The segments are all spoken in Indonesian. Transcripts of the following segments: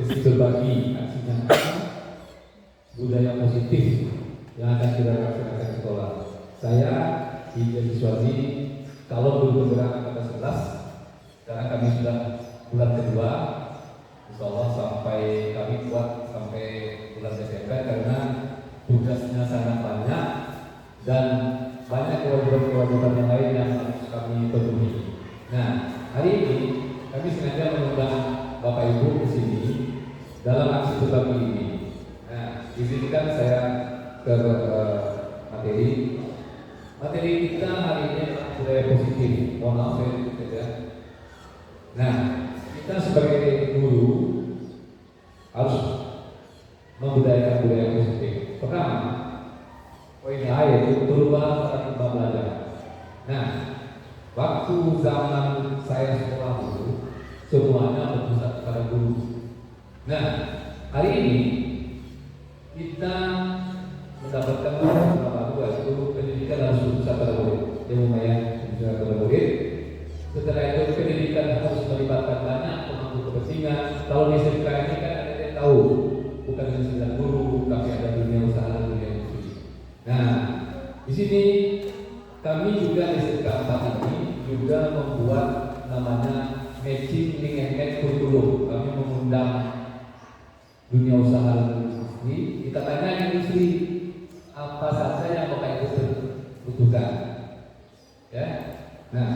berbagi aksi nyata budaya positif yang akan kita laksanakan di sekolah. Saya di siswa ini kalau belum bergerak pada 11 karena kami sudah bulan kedua, insya Allah sampai kami kuat sampai bulan Desember karena tugasnya sangat banyak dan banyak kewajiban-kewajiban yang lain yang harus kami penuhi. Nah, hari ini kami sengaja mengundang Bapak Ibu ke sini dalam aksi berbagi ini. Nah, izinkan saya ke materi. Materi kita hari ini adalah budaya positif. Mohon maaf saya sedikit ya. Nah, kita sebagai guru harus membudayakan budaya positif. Pertama, poin A yaitu berubah paradigma belajar. Nah, waktu zaman saya sekolah dulu, semuanya berpusat pada guru. Nah, hari ini kita mendapatkan paradigma baru yaitu pendidikan harus berpusat pada murid. Yang lumayan berpusat pada murid. Setelah itu pendidikan harus melibatkan banyak pemangku kepentingan. Kalau di SMK ini kan ada yang tahu, bukan hanya sekedar guru, tapi ada dunia usaha dan dunia industri. Nah, di sini kami juga di SMK 4 ini juga membuat namanya matching link and match kurikulum. Kami mengundang dunia usaha dan industri. Kita tanya industri apa saja yang Bapak Ibu butuhkan. Ya. Nah,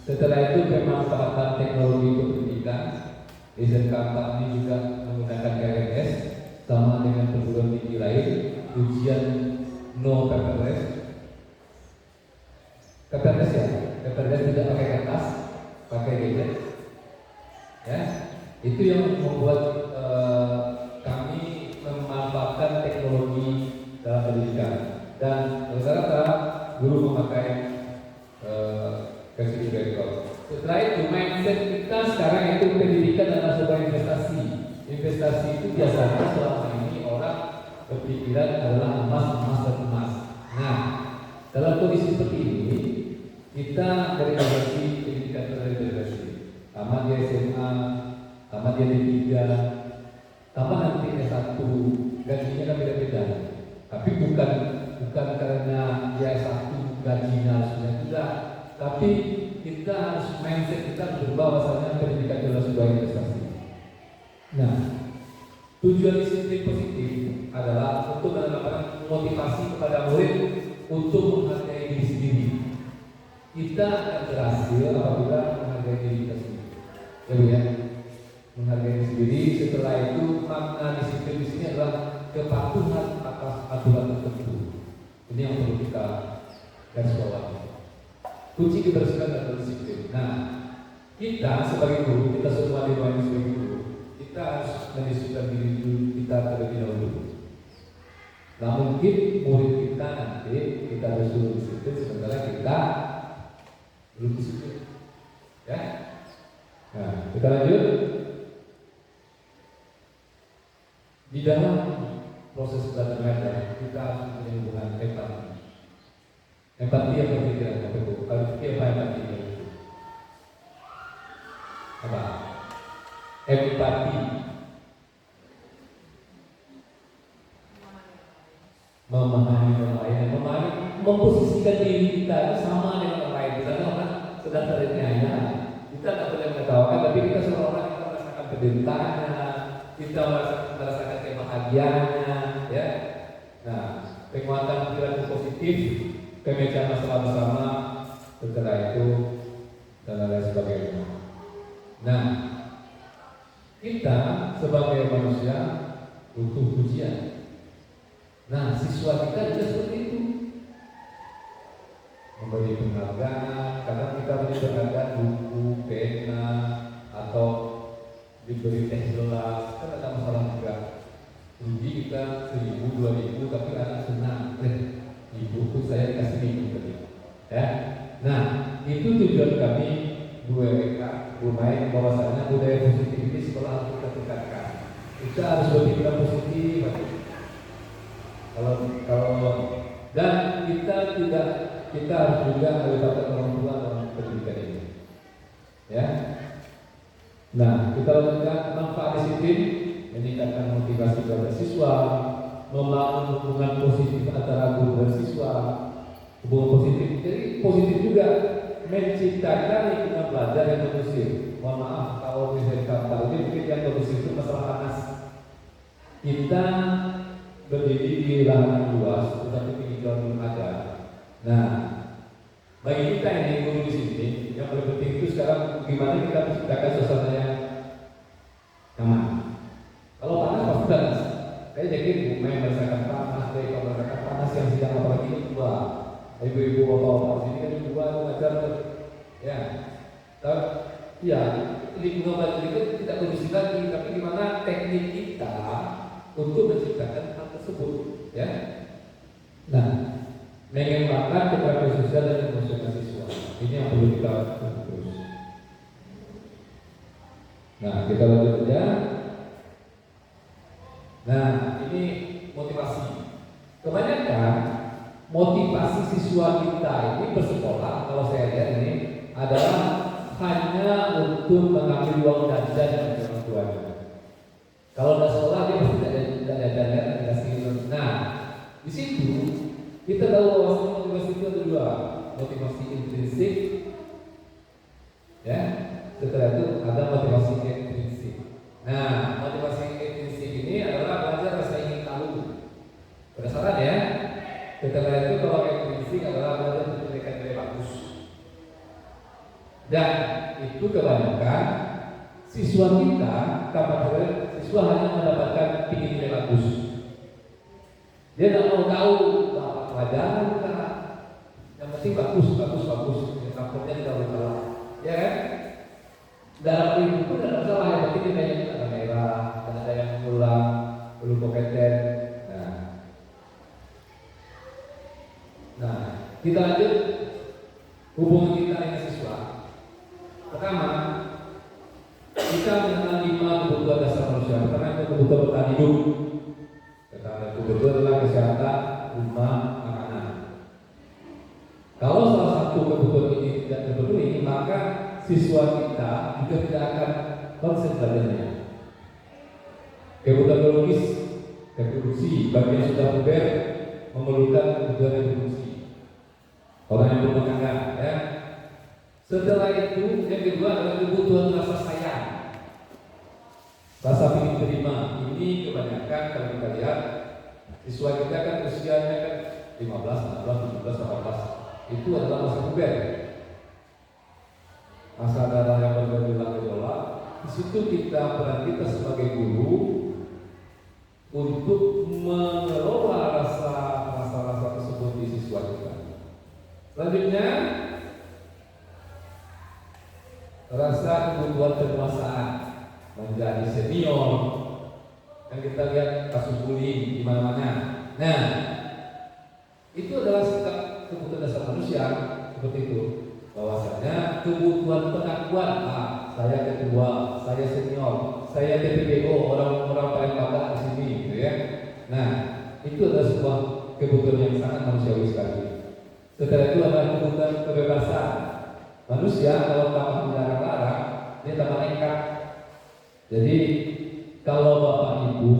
setelah itu pemanfaatan teknologi pendidikan di SMK 4 ini juga menggunakan KRS sama dengan perguruan tinggi lain, ujian no paperless. Paperless ya, paperless tidak pakai kertas, pakai gadget. Ya, itu yang membuat kami memanfaatkan teknologi dalam pendidikan dan rata-rata guru memakai versi virtual. Setelah itu mindset kita sekarang itu pendidikan adalah sebuah investasi. Investasi itu biasanya selama ini orang berpikiran adalah emas, emas dan emas. Nah, dalam kondisi seperti ini kita dari generasi pendidikan dari generasi, tamat di SMA, tamat di D3, tamat nanti S1, gajinya kan beda-beda. Tapi bukan karena dia S1 gajinya sudah tidak. Tapi kita harus mindset kita berubah bahwasanya pendidikan adalah sebuah investasi. Nah, tujuan disiplin positif adalah untuk mendapatkan motivasi kepada murid untuk menghargai diri sendiri. Kita akan berhasil apabila menghargai diri kita sendiri. Ya, menghargai diri sendiri. Setelah itu makna disiplin di sini adalah kepatuhan atas aturan tertentu. Ini yang perlu kita garis bawahi. Kunci kebersihan dan disiplin. Nah, kita sebagai guru, kita semua di ruang sebagai guru, kita harus mendisiplinkan diri kita terlebih dahulu. Nah, mungkin murid kita nanti kita harus dulu disiplin, sementara kita belum disiplin. Ya. Nah, kita lanjut. Di dalam proses belajar mengajar, kita harus punya hubungan empati. Empati yang berpikiran apa itu? Kalau pikir apa empati itu? Apa? Empati. Memahami orang lain, memahami, memposisikan diri kita sama dengan orang lain. Misalnya orang sedang teraniaya, kita tidak boleh mengetawakan, tapi kita seolah-olah kita merasakan penderitaannya, kita merasakan kebahagiaannya, ya. Nah, penguatan pikiran positif, pemecahan masalah bersama, setelah itu dan lain sebagainya. Nah, kita sebagai manusia butuh pujian. Nah, siswa kita juga seperti itu, memberi penghargaan. Kadang kita beri penghargaan buku, pena, atau diberi teh gelas, kan ada masalah juga. Rugi kita 1.000, 2.000, tapi anak senang. Ibuku saya kasih minum tadi. Ya. Nah, itu tujuan kami WWK Rumai bahwasanya budaya positif ini sekolah harus kita tingkatkan. Kita harus berpikiran positif. Kalau dan kita harus juga melibatkan orang tua dalam pendidikan ini. Ya. Nah, kita lanjutkan manfaat disiplin. meningkatkan motivasi pada siswa, membangun hubungan positif antara guru dan siswa, hubungan positif. Jadi positif juga menciptakan lingkungan belajar yang kondusif. Mohon maaf kalau misalnya kata ini mungkin yang kondusif itu masalah panas. Kita berdiri di lahan yang luas, tetapi penghijauan belum ada. Nah, bagi kita ini guru di sini, yang paling penting itu sekarang gimana kita menciptakan suasana yang nyaman. Kalau panas pasti panas. Saya yakin Bu Mei merasakan panas, saya merasakan panas yang sedang apalagi dua. Ibu-ibu bapak-bapak sini kan dua mengajar, ya. Ya, lingkungan belajar itu tidak kondusif lagi, tapi gimana teknik kita untuk menciptakan hal tersebut, ya. Nah, mengembangkan keterampilan sosial dan emosional siswa. Ini yang perlu kita lakukan terus. Nah, kita lanjut saja. Nah, ini motivasi. Kebanyakan motivasi siswa kita ini bersekolah, kalau saya lihat ini adalah hanya untuk mengambil uang jajan dari orang tuanya. Kalau udah sekolah dia pasti tidak jajan, dikasih. Nah, di situ kita tahu bahwa motivasi itu ada dua, motivasi intrinsik, ya. Setelah itu ada motivasi ekstrinsik. Nah, motivasi ekstrinsik ini adalah belajar rasa ingin tahu. Berdasarkan ya. Setelah itu kalau ekstrinsik adalah belajar menjadikan nilai bagus. Dan itu kebanyakan siswa kita, kapasitas siswa hanya mendapatkan tinggi nilai bagus. Dia tidak mau tahu pelajaran kita, yang penting bagus. Raportnya tidak bersalah, ya kan? Dalam ilmu pun tidak masalah, yang penting nilainya tidak ada merah, tidak ada yang ngulang, belum kompeten. Nah, kita lanjut hubungan kita dengan siswa. Pertama, kita mengenal 5 kebutuhan dasar manusia. Pertama itu kebutuhan bertahan hidup. Kebutuhan adalah kesehatan, rumah, makanan. Kalau salah satu kebutuhan ini tidak terpenuhi, maka siswa kita juga tidak akan konsen belajarnya. Kebutuhan biologis, reproduksi, bagi yang sudah puber memerlukan kebutuhan reproduksi. Orang yang berumah tangga, ya. Setelah itu yang kedua adalah kebutuhan rasa sayang, rasa ingin terima. Ini kebanyakan kalau kita lihat siswa kita kan usianya kan 15, 16, 17, 18. Itu adalah masa puber, masa darah yang bergejolak. Di situ peran kita sebagai guru untuk mengelola rasa tersebut di siswa kita. Selanjutnya, rasa kebutuhan penguasaan, menjadi senior. Yang kita lihat kasus bullying di mana-mana. Nah, itu adalah sikap kebutuhan dasar manusia seperti itu. Bahwasanya kebutuhan pengakuan, saya ketua, saya senior, saya TPBO, orang-orang paling bangga di sini, gitu ya. Nah, itu adalah sebuah kebutuhan yang sangat manusiawi sekali. Setelah itu ada kebutuhan kebebasan. Manusia kalau tanpa dilarang-larang, dia tambah nekat. Jadi kalau Bapak Ibu,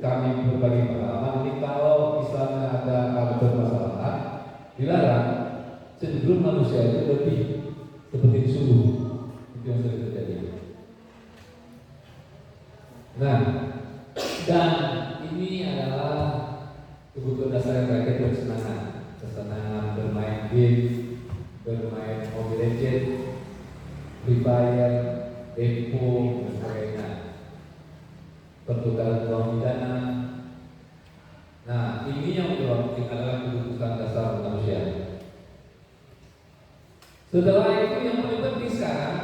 kami berbagi pengalaman ini, kalau misalnya ada permasalahan dilarang, cenderung manusia itu lebih seperti disuruh. Itu yang sering terjadi. Nah, dan ini adalah kebutuhan dasar yang terakhir, kesenangan bermain game, bermain Mobile Legends, Free Fire, Depo, dan sebagainya. Pertukaran uang pidana. Nah, ini yang adalah kebutuhan dasar manusia. Setelah itu yang paling penting sekarang,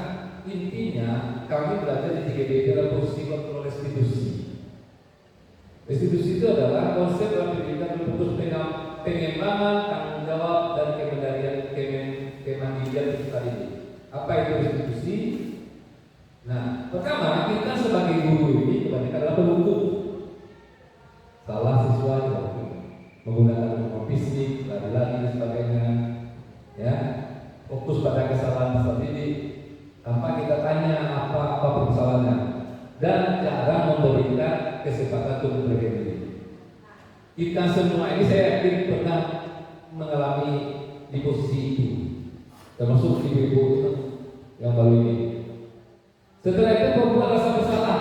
intinya kami belajar di 3D dalam posisi kontrol restitusi. Restitusi itu adalah konsep dalam pendidikan berfokus pengembangan tanggung jawab dan kemandirian peserta didik. Apa itu restitusi? Nah, pertama kita sebagai guru ini kebanyakan adalah penuntut. Salah siswa menggunakan rumah fisik, lari-lari dan sebagainya, ya. Fokus pada kesalahan peserta didik tanpa kita tanya apa permasalahannya dan cara memberikan kesempatan untuk memperbaiki diri. Kita semua ini saya yakin pernah mengalami di posisi itu, termasuk ibu-ibu yang baru ini. Setelah itu membuat rasa bersalah.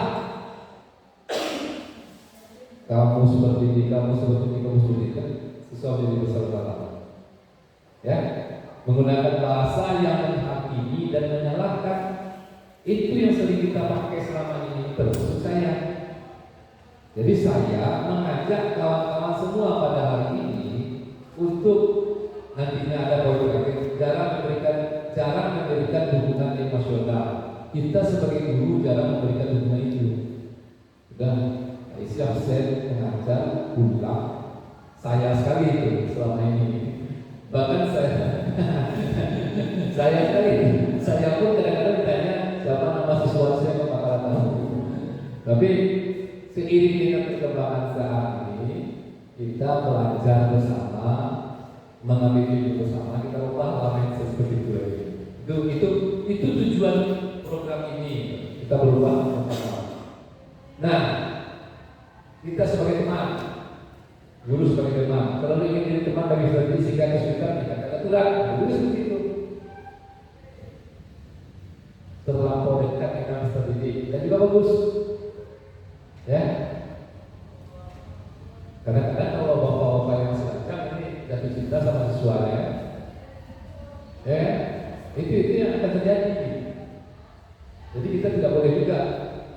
Kamu seperti ini, kamu seperti ini, kamu seperti ini, kan sesuatu yang bersalah. Ya, menggunakan bahasa yang menghakimi dan menyalahkan, itu yang sering kita pakai selama ini, termasuk saya. Jadi saya mengajak kawan-kawan semua pada hari ini untuk nantinya ada program jarang memberikan dukungan emosional. Kita sebagai guru jarang memberikan dukungan itu. Dan siap saya mengajar pulang, saya sekali itu selama ini. Bahkan saya pun kadang-kadang ditanya siapa nama siswa saya kok bakalan tahu. Tapi seiring dengan perkembangan saat ini, kita belajar bersama, mengambil ilmu bersama, kita ubah mindset seperti itu lagi. Itu tujuan program ini, kita berubah bersama. Nah, kita sebagai teman, guru sebagai teman, kalau ingin jadi teman bagi strategi sehingga kesulitan kita aturan, itu seperti itu. Terlampau dekat dengan strategi dan juga bagus, ya. Kadang-kadang kalau bapak-bapak yang masih lancar ini jatuh cinta sama siswanya, ya, itu yang akan terjadi. Jadi kita tidak boleh juga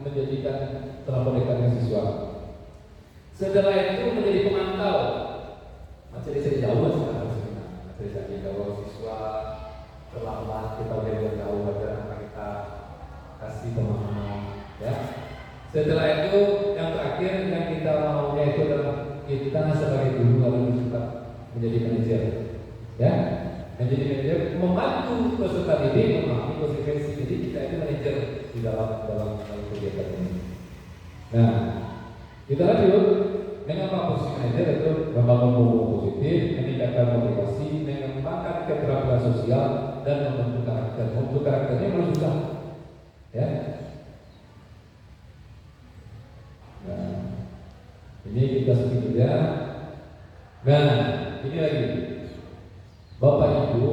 menjadikan terlampau dekat dengan siswa. Setelah itu menjadi pemantau. Masih dari jauh sekarang dari jauh siswa terlambat kita boleh beritahu agar kita kasih pemahaman, ya. Setelah itu yang terakhir yang kita maunya itu adalah kita sebagai guru harus kita menjadi manajer, ya. Menjadi manajer membantu peserta didik memahami konsekuensi. Jadi kita itu manajer di dalam kegiatan ini. Nah, kita lanjut. Mengapa posisi manajer itu membangun hubungan positif, meningkatkan motivasi, mengembangkan keterampilan sosial dan membentuk karakter. Membentuk karakternya memang susah, ya. Nah, ini kita sedikit ya. Nah, ini lagi, Bapak Ibu,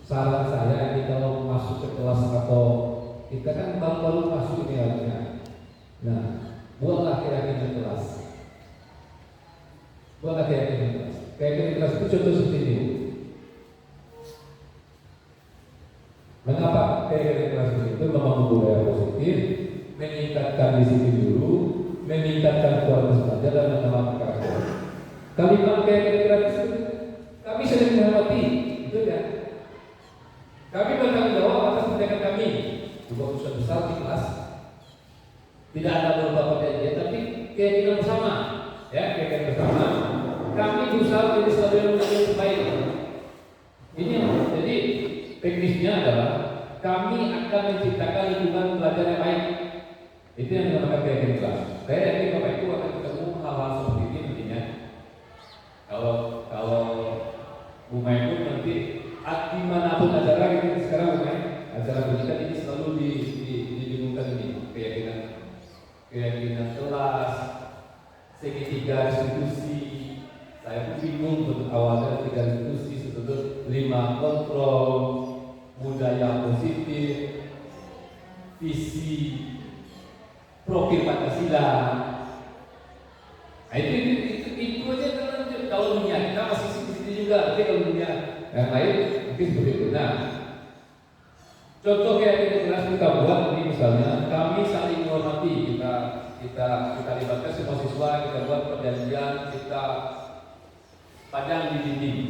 saran saya ini kalau masuk ke kelas atau kita kan baru masuk ini harusnya. Nah, buatlah keyakinan kelas. Buatlah keyakinan kelas. Keyakinan kelas itu contoh seperti ini. Mengapa keyakinan kelas itu membangun budaya positif, meningkatkan disiplin guru, meningkatkan kualitas belajar dan menambah karakter. Kalimat keyakinan kelas itu kami sering menghormati, betul ya? Kami bertanggung jawab atas tindakan kami. Juga usaha besar di kelas. Tidak ada beberapa perjanjian, tapi keyakinan bersama. Ya, keyakinan bersama. Kami berusaha menjadi sesuatu yang terbaik. Ini jadi teknisnya adalah kami akan menciptakan lingkungan belajar yang baik. Itu yang dinamakan keyakinan kelas. Saya yakin Bapak Ibu akan ketemu hal-hal seperti ini nantinya. Kalau Bu Mai pun nanti dimanapun acara gitu sekarang Bu Mai, acara pendidikan ini selalu dibingungkan ini keyakinan kelas, segitiga institusi. Saya pun bingung awalnya 3 institusi, sebetulnya 5 kontrol, budaya positif, visi, profil Pancasila. Nah, itu aja kalau dunia kita masih seperti juga, tapi kalau dunia yang lain mungkin seperti itu. Nah, contoh keyakinan kelas kita buat ini misalnya kami saling menghormati, kita libatkan semua siswa, kita buat perjanjian, kita padang di dinding.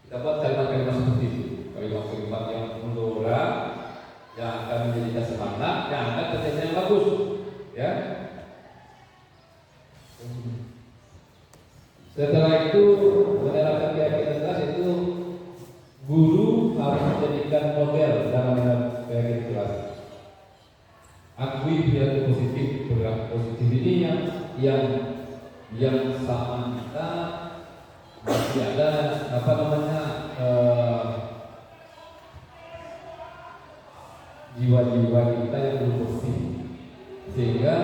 Kita buat kalimat-kalimat seperti itu, kalimat-kalimat yang mendorong, yang akan menjadikan semangat, yang akan terjadi yang bagus, ya. Setelah itu menerapkan keyakinan kelas itu guru harus menjadikan model dalam keyakinan kelas. Akui perilaku positif ini yang sama kita masih ada jiwa-jiwa kita yang belum bersih, sehingga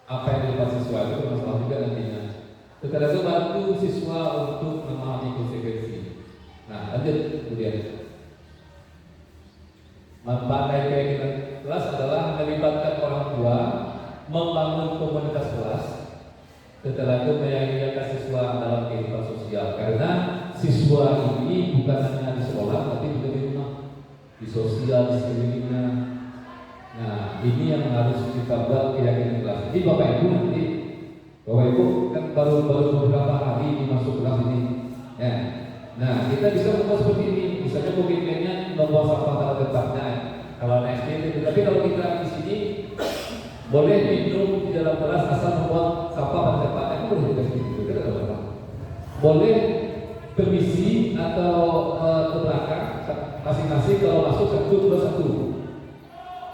apa yang didapat siswa itu bermasalah juga nantinya. Setelah itu bantu siswa untuk memahami konsekuensi. Nah, lanjut kemudian. Manfaat kegiatan kelas adalah melibatkan orang tua, membangun komunitas kelas. Setelah itu menyayangi siswa dalam kehidupan sosial. Karena siswa ini bukan hanya di sekolah, tapi juga di rumah, di sosial, di sekelilingnya. Nah, ini yang harus kita buat keyakinan kelas. Jadi Bapak Ibu nanti, Bapak Ibu kan baru beberapa hari masuk kelas ini. Ya. Nah, kita bisa membuat seperti ini. Misalnya komitmennya membuang sampah pada tempatnya. Kalau SD itu, tapi kalau kita di sini boleh minum di dalam kelas asal membuang sampah pada tempatnya, itu boleh juga gitu. Kita tidak apa-apa. Boleh permisi atau ke belakang masing-masing kalau masuk satu plus satu.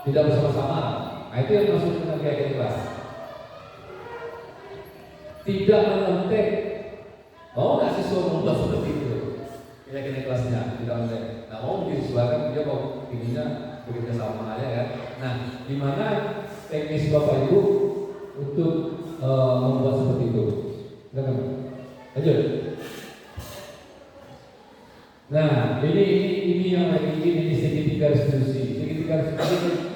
Tidak bersama-sama. Nah, itu yang masuk dengan keyakinan kelas. Tidak menentek. Mau nggak siswa membuat seperti itu? Keyakinan kelasnya tidak menentek. Nah, mau disuarakan dia mau inginnya bekerja sama aja ya. Nah, di mana teknis Bapak Ibu untuk membuat seperti itu? Silakan. Lanjut. Nah, ini yang lagi ini segitiga restitusi. Segitiga restitusi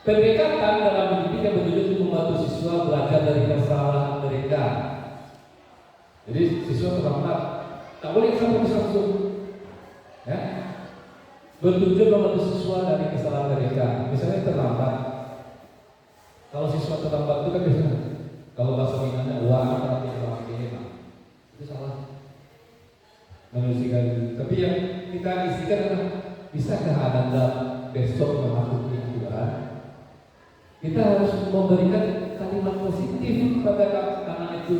pendekatan dalam mendidik yang bertujuan untuk membantu siswa belajar dari kesalahan mereka. Jadi siswa terlambat, tak boleh sampai langsung. Ya, bertujuan membantu siswa dari kesalahan mereka. Misalnya terlambat. Kalau siswa terlambat itu kan biasanya kalau bahasa Minangnya uang tapi itu salah. Menuliskan. Tapi yang kita isikan adalah bisakah Anda besok memasuki Tuhan? Kita harus memberikan kalimat positif pada anak itu.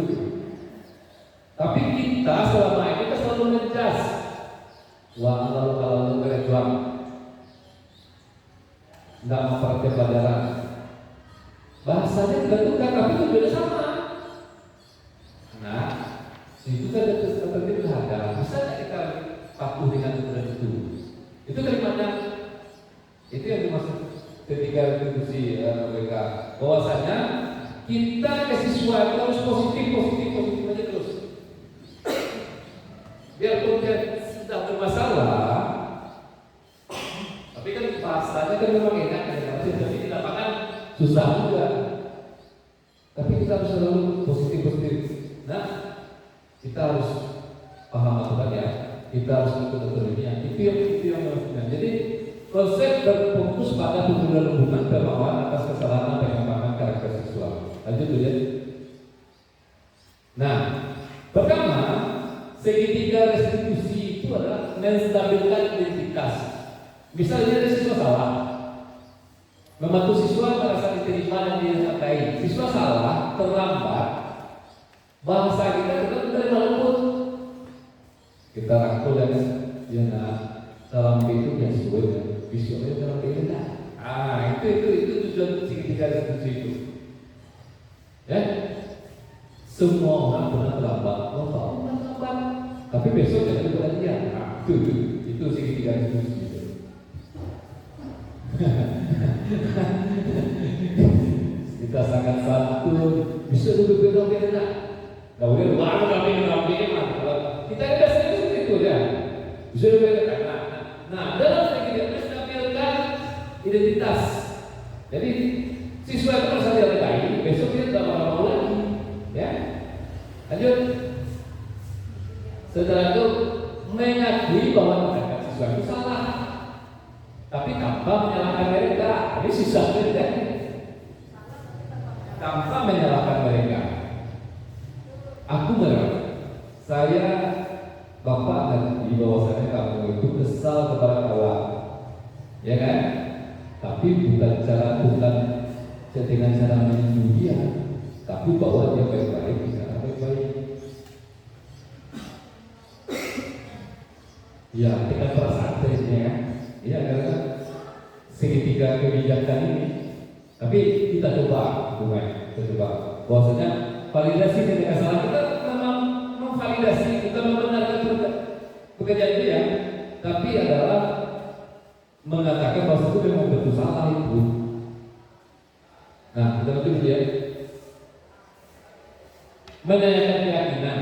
Tapi kita selama ini kita selalu menjas. Wah, kalau berjuang tidak memperhatikan pelajaran. Bahasanya tidak tukar, tapi tujuannya sama. Nah, itu kan tertentu ada. Bisa tidak kita patuh dengan aturan itu? Itu kalimatnya. Itu yang dimaksud ketika diskusi mereka. Bahwasanya kita ke siswa itu harus positif aja terus. Biarpun dia sudah bermasalah, tapi kan bahasanya kan memang enak kan, jadi tidak makan susah juga. Tapi kita harus selalu positif. Nah, kita harus paham aturan ya. Kita harus ikut aturannya. Itu yang menentukan. Jadi konsep berfokus pada hubungan perlawanan atas kesalahan pengembangan karakter siswa. Lanjut dulu ya. Nah, pertama, segitiga restitusi itu adalah menstabilkan identitas. Misalnya ada siswa salah, membantu siswa merasa diterima dan dihargai. Siswa salah, terlambat, bahasa kita terima lembut. Kita rangkul dan dalam itu yang sesuai dengan visioner dalam kehidupan. Itu tujuan segitiga restitusi itu. Ya, semua orang pernah terlambat, tapi besok jangan berhentian. Nah, itu segitiga restitusi itu. Kita sangat santun, bisa duduk beda-beda. Nah, udah ramai mah. Kita ada seperti itu ya. Bisa duduk beda. Nah, dalam segitiga menstabilkan identitas. Jadi siswa itu merasa dihargai, besok dia tidak mau lagi. Ya, lanjut. Setelah itu mengakui bahwa siswa itu salah, tapi tanpa menyalahkan mereka. Ini siswa itu tanpa menyalahkan mereka. Aku saya Bapak dan di bawahnya kamu itu kesal kepada kawan, ya kan? Tapi bukan dengan cara menyinggung dia, tapi bahwa dia baik-baik, cara baik-baik. Ya, dengan perasaan ya. Ya, karena segitiga kebijakan ini. Tapi kita coba, bahwasanya validasi ketika salah kita memang memvalidasi, bukan membenarkan pekerjaan itu ya, tapi adalah mengatakan bahwa itu memang betul salah itu. Nah, kita lihat ya. menanyakan keyakinan,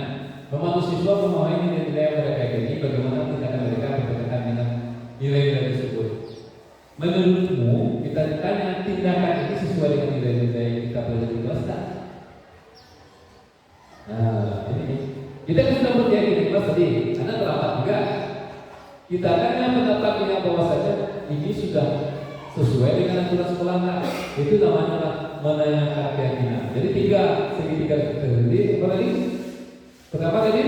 membantu siswa memahami nilai-nilai yang mereka yakini, bagaimana tindakan mereka berkaitan dengan nilai-nilai tersebut. Menurutmu kita tanya tindakan ini sesuai dengan nilai-nilai yang kita pelajari di kelas tak? Nah, ini kita kan sudah berjaya di kelas tadi, karena terlambat juga. Kita tanya pendapat yang bahwasanya ini sudah sesuai dengan aturan sekolah tak? Itu namanya menanyakan keyakinan. Jadi segitiga tadi apa tadi? Pertama tadi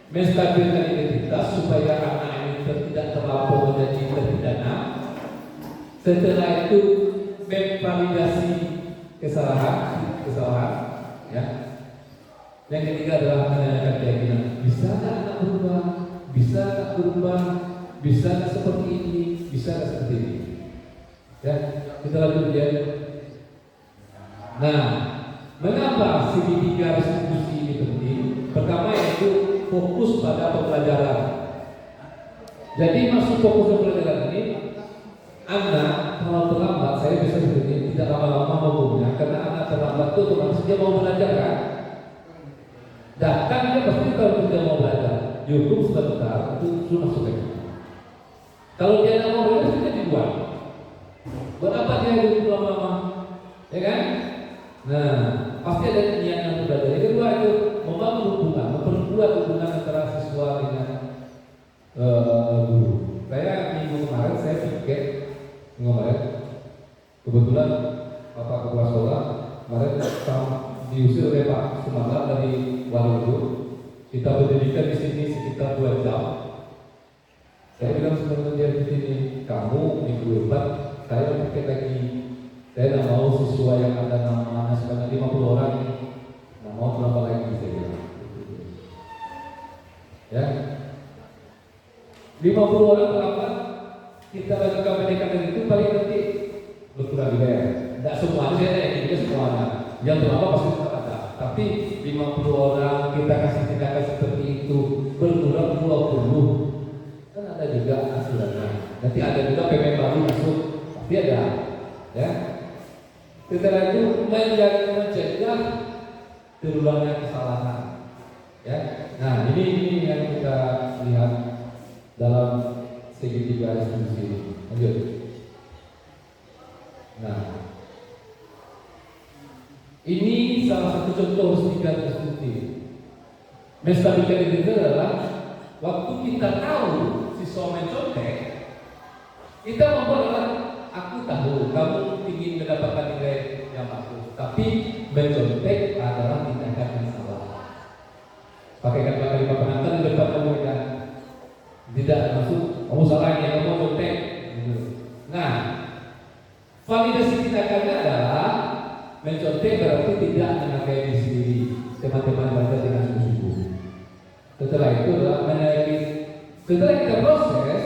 menstabilkan identitas supaya anak ini tidak terlampau menjadi terpidana. Setelah itu memvalidasi kesalahan, ya. Yang ketiga adalah menanyakan keyakinan. Bisa tak anak berubah? Bisa tak berubah? Bisa tak seperti ini? Bisa tak seperti ini? Ya, kita lanjut ya. Nah, mengapa segitiga restitusi ini penting? Pertama yaitu fokus pada pembelajaran. Jadi masuk fokus pembelajaran ini, anak kalau terlambat, saya bisa begini, tidak lama-lama ngomongnya, karena anak terlambat itu otomatis dia mau belajar kan? Dan dia pasti kalau tidak mau belajar, dihukum sebentar, itu sudah masuk lagi. Kalau dia tidak mau belajar, dia dibuang. Berapa dia hidup lama-lama? Ya kan? Nah, pasti ada niat yang belajar. Yang kedua itu membangun hubungan, memperkuat hubungan antara siswa dengan guru. Saya minggu kemarin saya pikir kebetulan Bapak Kepala Sekolah kemarin diusir oleh Pak Sumatera dari Waluyo. Kita berdirikan di sini sekitar 2 jam. Saya bilang sebenarnya di sini, kamu minggu depan saya pikir lagi. Saya tidak mau siswa yang ada nama sebanyak 50 orang ini. Tidak mau berapa lagi saya bilang. Ya, 50 orang terlambat. Kita lakukan pendekatan itu paling nanti berkurang juga ya. Tidak semuanya saya juga semuanya. Yang terlambat pasti tetap ada. Tapi 50 orang kita kasih tindakan seperti itu berkurang 20. Kan ada juga asurannya. Nanti ada juga PPN baru masuk. Pasti ada. Ya. Setelah itu mencegah terulangnya kesalahan. Ya. Nah, ini yang kita lihat dalam segitiga restitusi ini. Lanjut. Nah, ini salah satu contoh segitiga restitusi. Menstabilkan itu adalah waktu kita tahu siswa mencontek, kita membuat aku tahu kamu ingin mendapatkan nilai yang bagus, tapi mencontek adalah tindakan yang salah. Pakai kata lima penonton di depan kamu kan tidak masuk, kamu salah ya, kamu contek. Nah, validasi tindakannya adalah mencontek berarti tidak menghargai diri sendiri. Teman-teman baca dengan sungguh-sungguh. Setelah itu adalah menanyakan. Setelah kita proses,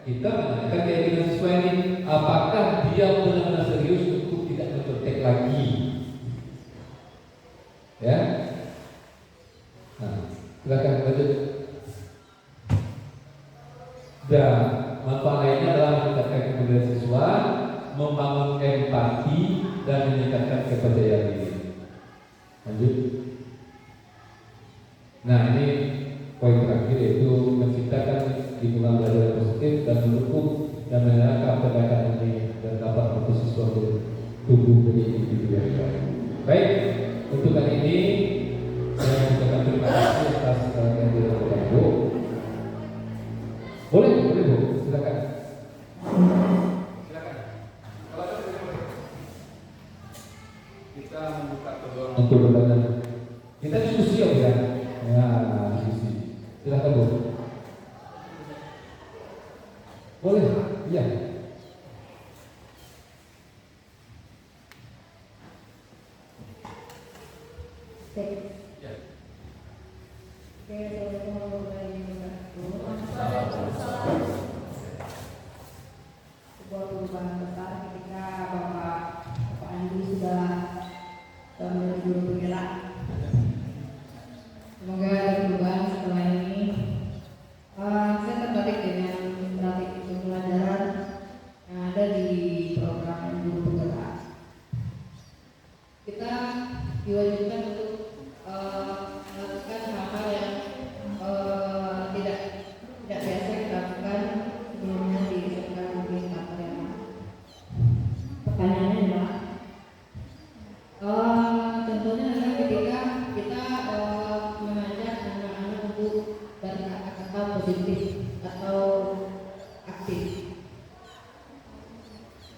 kita menanyakan keyakinan siswa ini, apakah dia benar-benar serius untuk tidak mencontek lagi. Ya. Nah, silakan lanjut. Dan manfaat lainnya adalah meningkatkan kepedulian siswa, membangun empati dan meningkatkan kepercayaan diri. Lanjut. Nah, ini poin terakhir yaitu menciptakan lingkungan belajar positif dan mendukung dan menyerahkan pendekatan ini dan dapat membantu siswa tumbuh menjadi individu yang baik. Baik, untuk kali ini saya mengucapkan terima kasih atas kehadiran Bapak Ibu. Boleh Bu, silakan. Silakan. Kalau ada boleh. Kita membuka peluang untuk bertanya. Kita diskusi ya. Ya, diskusi. Silakan Bu. Boleh? Iya. Ya. Sebuah perubahan besar ketika Bapak Andi sudah menjadi guru penggerak. Semoga ada perubahan setelah ini. Saya tertarik dengan strategi pembelajaran yang ada di program guru penggerak. Kita diwajibkan untuk positif atau aktif.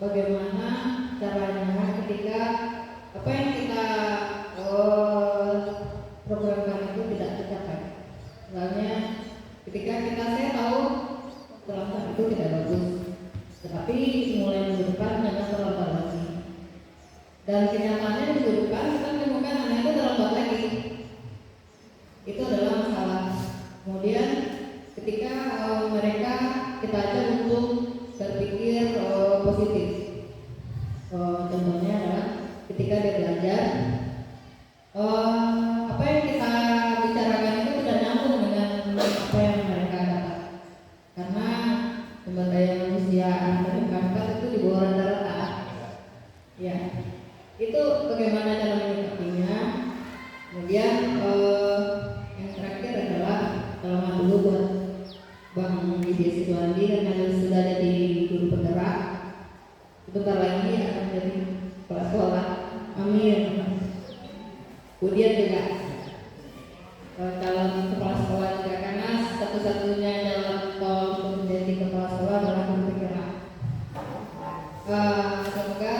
Bagaimana caranya ketika apa yang kita programkan itu tidak tercapai? Misalnya ketika saya tahu terlambat itu tidak bagus, tetapi mulai minggu depan jangan terlambat lagi. Dan kenyataannya minggu depan kita menemukan anak itu terlambat lagi. Itu adalah masalah. Kemudian ketika mereka kita ajak untuk berpikir positif. Contohnya adalah ketika dia belajar, apa yang kita bicarakan itu tidak nyambung dengan apa yang mereka dapat. Karena sumber daya manusia anak itu di bawah rata-rata. Ya, itu bagaimana cara menyikapinya. Kemudian yang terakhir adalah selamat dulu buat Bang Widya Situandi karena sudah jadi guru penggerak. Sebentar lagi akan jadi kepala sekolah. Amin. Kemudian juga calon kepala sekolah juga, karena satu-satunya jalan tol untuk menjadi kepala sekolah adalah guru penggerak. Semoga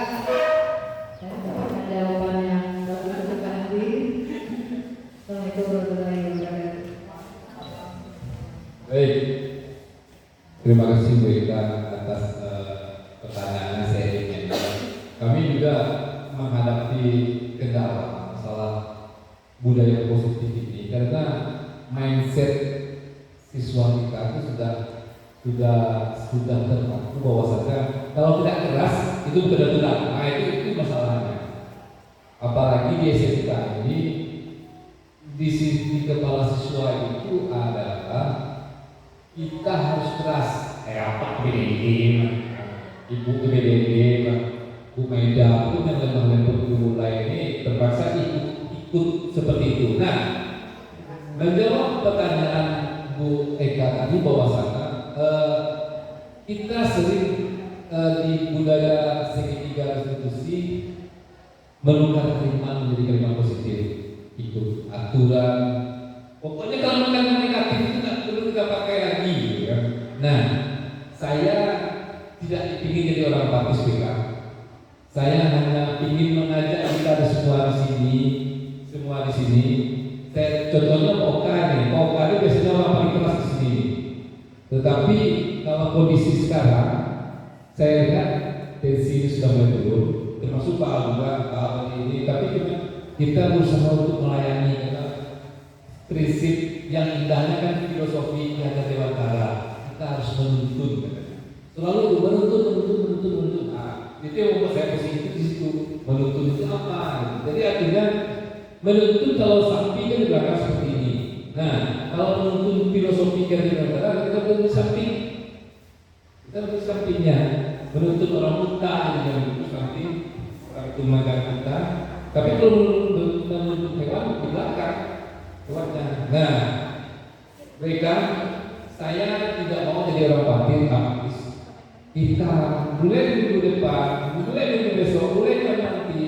saya mendapatkan jawaban yang bagus untuk nanti. Assalamualaikum warahmatullahi wabarakatuh. Baik, terima kasih Bu Eka atas pertanyaan sharingnya. Kami juga menghadapi kendala masalah budaya positif ini karena mindset siswa kita itu sudah terpaku bahwasanya kalau tidak keras itu benar-benar. Nah itu masalahnya. Apalagi di SMK ini di sisi kepala siswa itu adalah kita harus keras. Apa BDD, Ibu BDD, Bu Maida pun yang lemah-lemah guru lain ini terpaksa ikut seperti itu. Nah, menjawab pertanyaan Bu Eka tadi bahwasanya kita sering di budaya segitiga restitusi menukar kalimat menjadi kalimat positif, ikut aturan. Pokoknya kalau kalimat negatif itu tidak perlu kita pakai lagi, gitu kan? Nah, saya tidak ingin jadi orang apatis, BK. Saya hanya ingin mengajak kita semua di sini. Saya contohnya Pak Oka ini biasanya orang paling keras di sini. Tetapi kalau kondisi sekarang, saya lihat tensi sudah mulai turun, termasuk Pak Alba ini. Tapi kita berusaha untuk melayani karena prinsip yang indahnya kan filosofi yang ada dewantara. Kita harus menuntun, selalu menuntun. Nah, itu yang membuat saya positif di situ. Menuntun itu apa? Jadi artinya menuntun kalau samping kan di belakang seperti ini. Nah, kalau menuntun filosofi yang dewantara, kita menuntun samping. Kita menuntun sampingnya. Menuntun orang buta yang menuntun samping, orang itu makan kita. Tapi kalau menuntun hewan di belakang. Nah, mereka saya tidak mau jadi orang batin apatis. Kita mulai minggu depan, mulai minggu besok, mulai nanti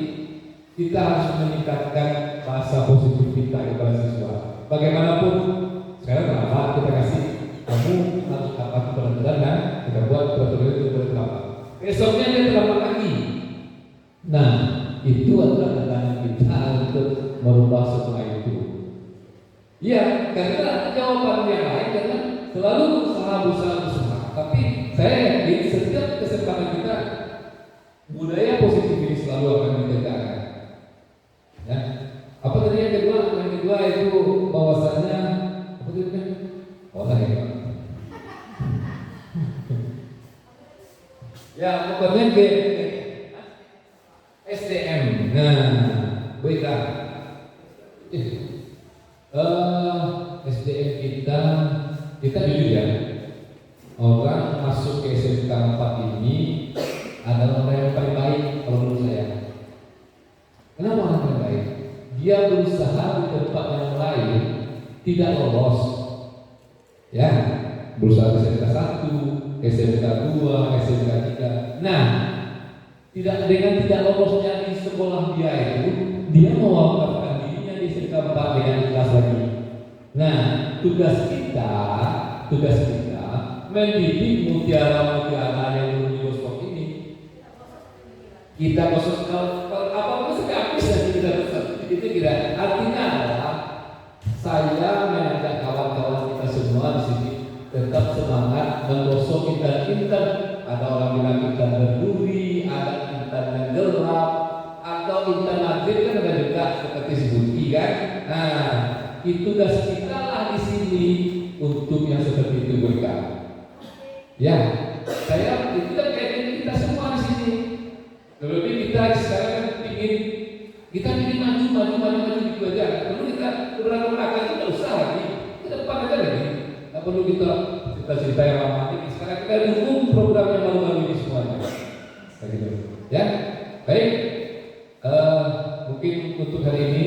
kita harus meningkatkan bahasa positif kita kepada siswa. Bagaimanapun sekarang terlambat kita kasih kamu harus dapat peraturan dan kita buat peraturan itu terlambat. Besoknya dia terlambat lagi. Nah, itu adalah tantangan kita untuk merubah semua itu. Ya, karena jawaban yang lain karena selalu berusaha. Tapi saya yakin setiap kesempatan kita budaya positif ini selalu akan ditegakkan. Ya, apa tadi yang kedua? Yang kedua itu bahwasannya apa tadi kan? Ya, pokoknya ke SDM. Nah, baiklah. SDM kita jujur ya, orang masuk ke SMK 4 ini adalah orang yang paling baik kalau menurut saya. Kenapa orang paling baik? Dia berusaha di tempat yang lain tidak lolos, ya, berusaha di SMK 1, SMK 2, SMK 3. Nah, dengan tidak lolosnya di sekolah dia itu, dia mewakafkan dirinya di SMK 4 dengan ikhlas lagi. Nah, tugas kita tugas kita mendidik mutiara-mutiara yang dulu di Bostok ini. Kita khusus kalau apa-apa sudah habis dan kita itu tidak. Artinya adalah saya mengajak kawan-kawan kita semua di sini tetap semangat menggosok intan-intan. Ada orang bilang intan berduri, ada intan yang gelap, atau intan maghrib kan ada juga seperti sebuti kan. Nah, itu tugas kita lah di sini untuk yang seperti itu berkah. Ya, saya itu kan kayak kita semua di sini. Terlebih kita sekarang kan ingin maju gitu aja. Perlu kita belakang kita usah lagi, ke depan aja lagi. Tidak perlu kita cerita yang lama ini. Sekarang kita dukung program yang baru-baru ini semuanya. Begitu. Ya, baik. Mungkin untuk hari ini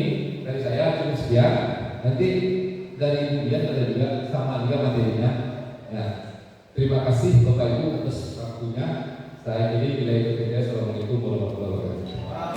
dari saya cukup sekian. Nanti dari Ibu Dian ada juga sama juga materinya. Ya, terima kasih Bapak Ibu atas waktunya. Saya ini bila itu. Assalamualaikum warahmatullahi wabarakatuh.